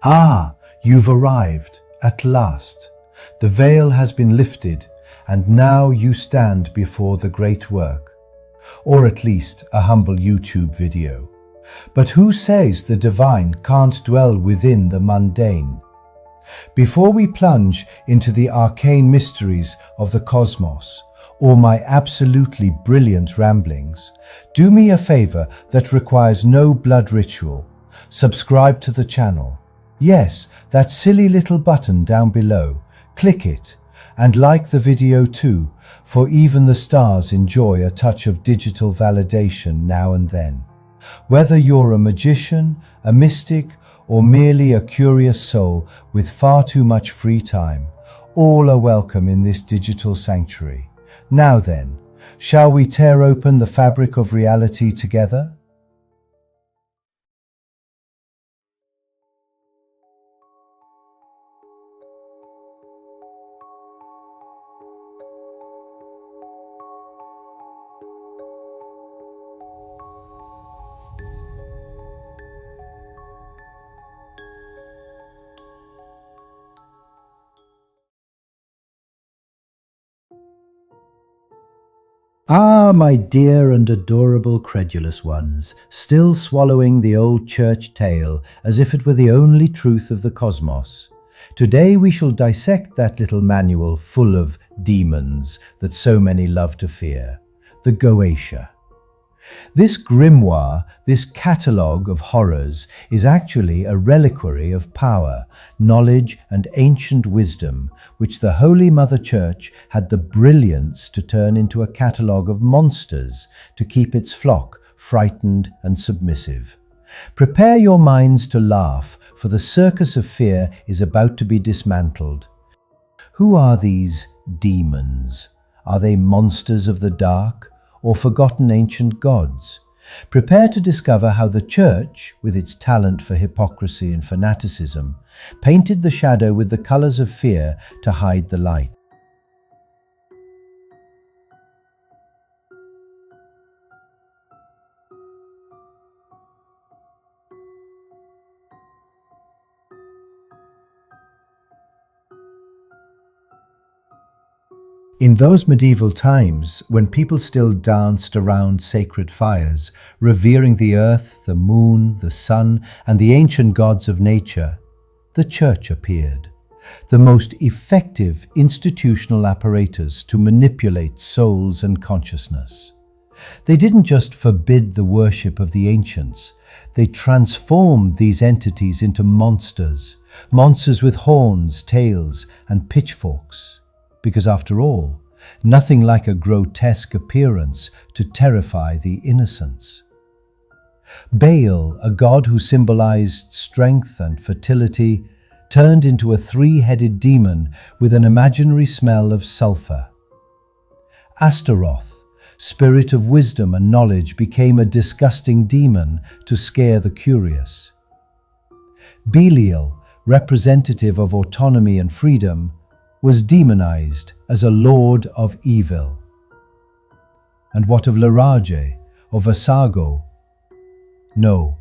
Ah, you've arrived, at last. The veil has been lifted, and now you stand before the great work. Or at least a humble YouTube video. But who says the divine can't dwell within the mundane? Before we plunge into the arcane mysteries of the cosmos, or my absolutely brilliant ramblings, do me a favor that requires no blood ritual. Subscribe to the channel. Yes, that silly little button down below. Click it, and like the video too, for even the stars enjoy a touch of digital validation now and then. Whether you're a magician, a mystic, or merely a curious soul with far too much free time, all are welcome in this digital sanctuary. Now then, shall we tear open the fabric of reality together? Ah, my dear and adorable credulous ones, still swallowing the old church tale as if it were the only truth of the cosmos. Today we shall dissect that little manual full of demons that so many love to fear, the Goetia. This grimoire, this catalogue of horrors, is actually a reliquary of power, knowledge and ancient wisdom, which the Holy Mother Church had the brilliance to turn into a catalogue of monsters to keep its flock frightened and submissive. Prepare your minds to laugh, for the circus of fear is about to be dismantled. Who are these demons? Are they monsters of the dark, or forgotten ancient gods? Prepare to discover how the Church, with its talent for hypocrisy and fanaticism, painted the shadow with the colours of fear to hide the light. In those medieval times, when people still danced around sacred fires, revering the earth, the moon, the sun, and the ancient gods of nature, the Church appeared, the most effective institutional apparatus to manipulate souls and consciousness. They didn't just forbid the worship of the ancients, they transformed these entities into monsters with horns, tails, and pitchforks. Because after all, nothing like a grotesque appearance to terrify the innocents. Baal, a god who symbolized strength and fertility, turned into a three-headed demon with an imaginary smell of sulfur. Astaroth, spirit of wisdom and knowledge, became a disgusting demon to scare the curious. Belial, representative of autonomy and freedom, was demonized as a lord of evil. And what of Larage, or Vasago? No,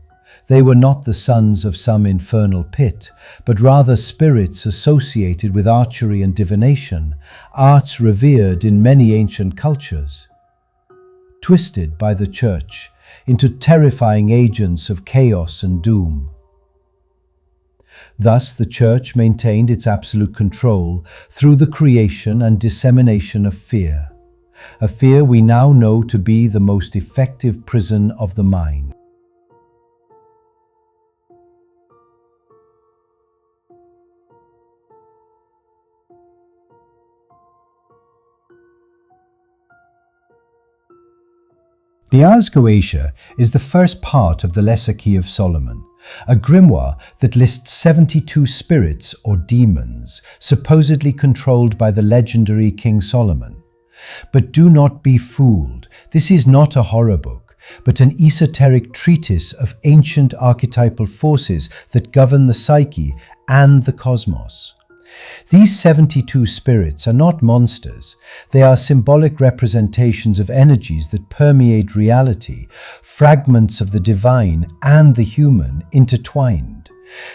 they were not the sons of some infernal pit, but rather spirits associated with archery and divination, arts revered in many ancient cultures. Twisted by the Church into terrifying agents of chaos and doom. Thus, the Church maintained its absolute control through the creation and dissemination of fear, a fear we now know to be the most effective prison of the mind. The Ars Goetia is the first part of the Lesser Key of Solomon, a grimoire that lists 72 spirits or demons supposedly controlled by the legendary King Solomon. But do not be fooled, this is not a horror book, but an esoteric treatise of ancient archetypal forces that govern the psyche and the cosmos. These 72 spirits are not monsters, they are symbolic representations of energies that permeate reality, fragments of the divine and the human intertwined.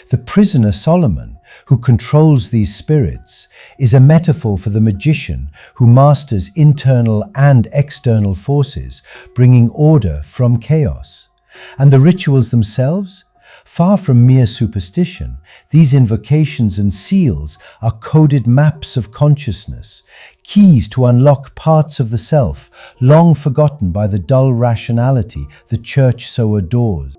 The prisoner Solomon, who controls these spirits, is a metaphor for the magician who masters internal and external forces, bringing order from chaos. And the rituals themselves? Far from mere superstition, these invocations and seals are coded maps of consciousness, keys to unlock parts of the self, long forgotten by the dull rationality the Church so adores.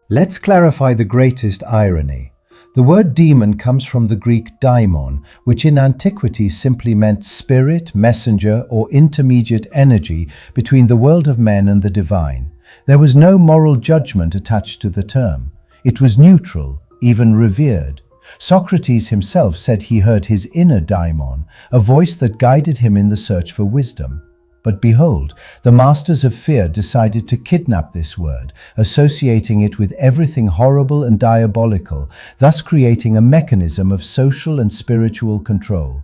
Let's clarify the greatest irony. The word demon comes from the Greek daimon, which in antiquity simply meant spirit, messenger, or intermediate energy between the world of men and the divine. There was no moral judgment attached to the term. It was neutral, even revered. Socrates himself said he heard his inner daimon, a voice that guided him in the search for wisdom. But behold, the masters of fear decided to kidnap this word, associating it with everything horrible and diabolical, thus creating a mechanism of social and spiritual control.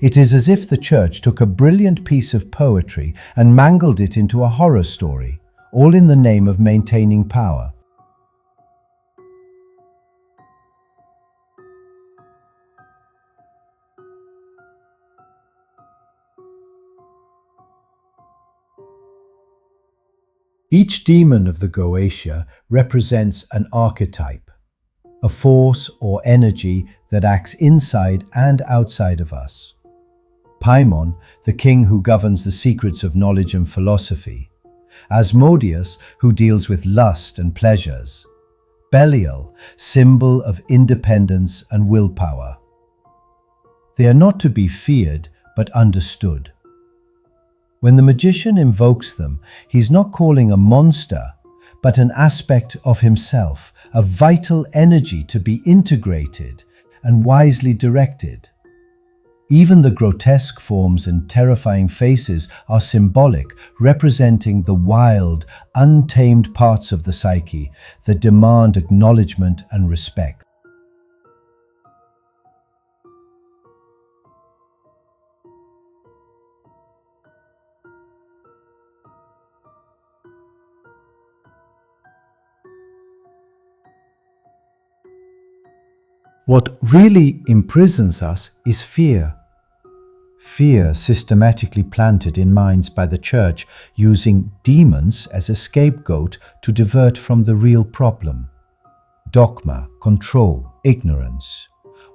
It is as if the Church took a brilliant piece of poetry and mangled it into a horror story, all in the name of maintaining power. Each demon of the Goetia represents an archetype, a force or energy that acts inside and outside of us. Paimon, the king who governs the secrets of knowledge and philosophy. Asmodeus, who deals with lust and pleasures. Belial, symbol of independence and willpower. They are not to be feared, but understood. When the magician invokes them, he's not calling a monster, but an aspect of himself, a vital energy to be integrated and wisely directed. Even the grotesque forms and terrifying faces are symbolic, representing the wild, untamed parts of the psyche that demand acknowledgement and respect. What really imprisons us is fear. Fear systematically planted in minds by the Church, using demons as a scapegoat to divert from the real problem. Dogma, control, ignorance.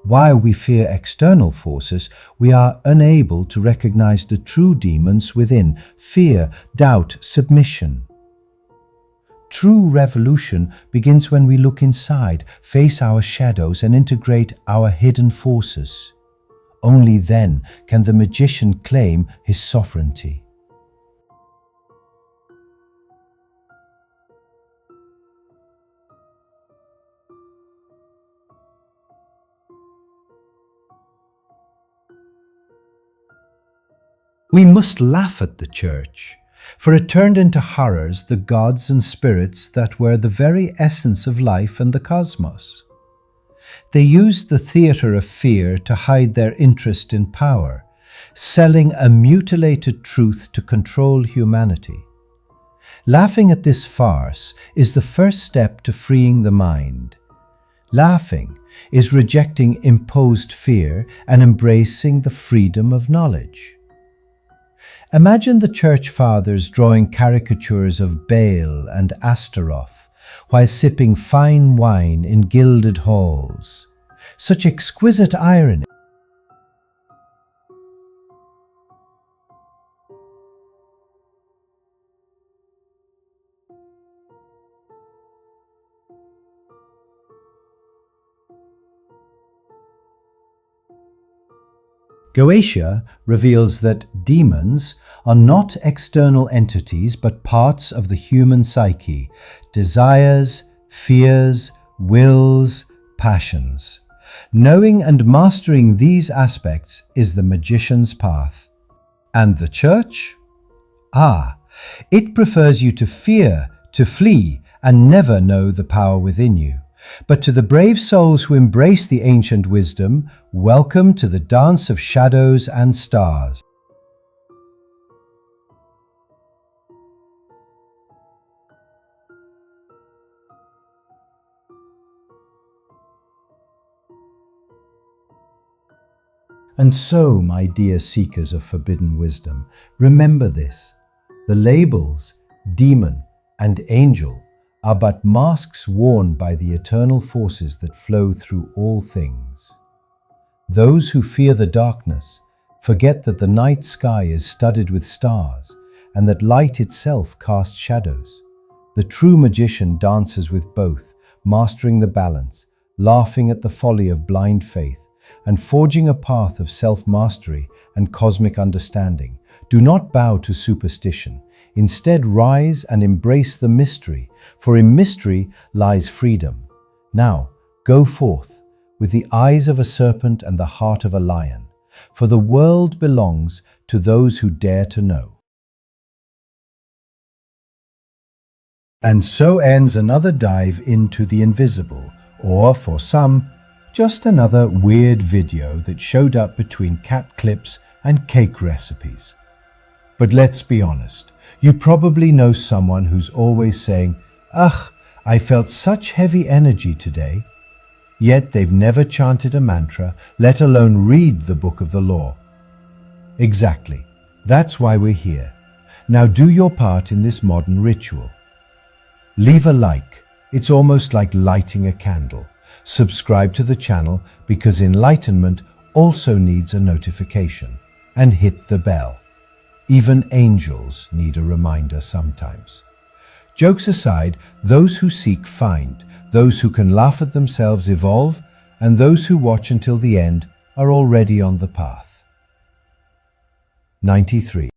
While we fear external forces, we are unable to recognize the true demons within: fear, doubt, submission. True revolution begins when we look inside, face our shadows, and integrate our hidden forces. Only then can the magician claim his sovereignty. We must laugh at the Church, for it turned into horrors the gods and spirits that were the very essence of life and the cosmos. They used the theatre of fear to hide their interest in power, selling a mutilated truth to control humanity. Laughing at this farce is the first step to freeing the mind. Laughing is rejecting imposed fear and embracing the freedom of knowledge. Imagine the Church Fathers drawing caricatures of Baal and Astaroth while sipping fine wine in gilded halls. Such exquisite irony. Goetia reveals that demons are not external entities but parts of the human psyche, desires, fears, wills, passions. Knowing and mastering these aspects is the magician's path. And the Church? It prefers you to fear, to flee, and never know the power within you. But to the brave souls who embrace the ancient wisdom, welcome to the dance of shadows and stars. And so, my dear seekers of forbidden wisdom, remember this. The labels, demon and angel, are but masks worn by the eternal forces that flow through all things. Those who fear the darkness forget that the night sky is studded with stars and that light itself casts shadows. The true magician dances with both, mastering the balance, laughing at the folly of blind faith, and forging a path of self-mastery and cosmic understanding. Do not bow to superstition. Instead, rise and embrace the mystery, for in mystery lies freedom. Now, go forth, with the eyes of a serpent and the heart of a lion, for the world belongs to those who dare to know. And so ends another dive into the invisible, or for some, just another weird video that showed up between cat clips and cake recipes. But let's be honest, you probably know someone who's always saying, "Ugh, I felt such heavy energy today." Yet they've never chanted a mantra, let alone read the book of the law. Exactly. That's why we're here. Now do your part in this modern ritual. Leave a like. It's almost like lighting a candle. Subscribe to the channel because enlightenment also needs a notification. And hit the bell. Even angels need a reminder sometimes. Jokes aside, those who seek find, those who can laugh at themselves evolve, and those who watch until the end are already on the path. 93.